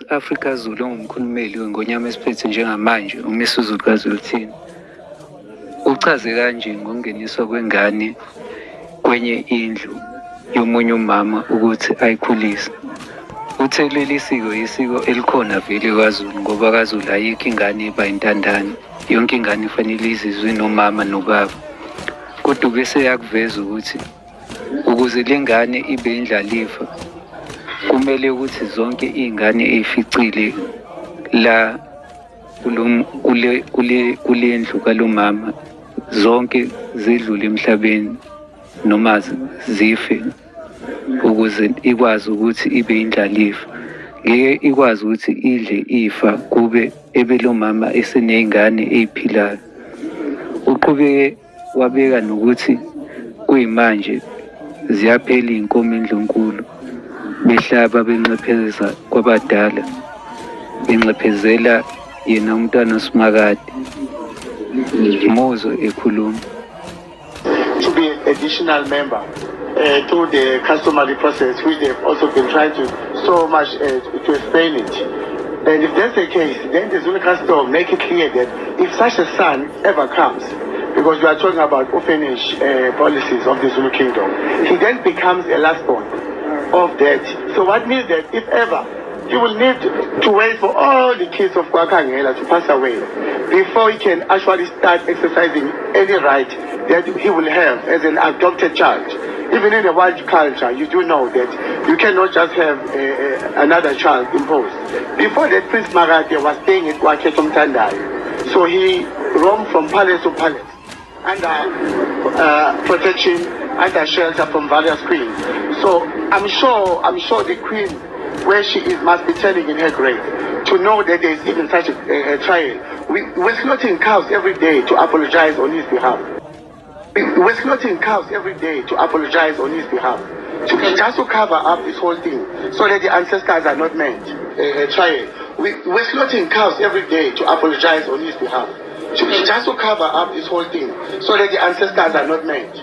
Afrika Zulu ongumkhulumeli weNgonyama esiphethe njengamanje uMisuzukazi uthini. Uchaze kanje ngokungeniswa kwengane kwenye indlu yomunye umama ukuthi ayikhulise. Uthe leli siko yisiko elikhona vele kwaZulu ngoba kwaZulu ayikho ingane eba intandane. Yonke ingane ifanele izizwe nomama nobaba. Kodwa bese yakuveza ukuthi ukuze le ngane ibe indlalifa kumele ukuthi zonke iy'ngane ey'ficile la kule ndlu kalo mama zonke zidlule emhlabeni noma zife ukuze ikwazi ukuthi ibe indlalifa. Ngeke ikwazi ukuthi idle ifa kube ebelo mama eseney'ngane ey'philayo. Uqhubeke wabeka nokuthi kuyimanje ziyaphela iy'nkomo endlunkulu behlaba benxepheza kwabadala benxephezela yena umntwana uSimakade. Muzwe ekhuluma. To be an additional member through the customary process, which they've also been trying to so much to explain it. And if that's the case, then the Zulu custom make it clear that if such a son ever comes, because we are talking about orphanage policies of the Zulu kingdom, he then becomes a last born of that. So what means that if ever, he will need to wait for all the kids of Kwakangela to pass away before he can actually start exercising any right that he will have as an adopted child. Even in the white culture, you do know that you cannot just have another child imposed. Before that, Prince Makade was staying at Waketom Tandai. So he roamed from palace to palace under protection, under shelter from various queens. So I'm sure the queen, where she is, must be turning in her grave to know that there is even such a trial. We're slaughtering cows every day to apologize on his behalf. We're slaughtering cows every day to apologize on his behalf. Just to cover up this whole thing so that the ancestors are not meant a trial. We're slaughtering cows every day to apologize on his behalf. Just to cover up this whole thing so that the ancestors are not meant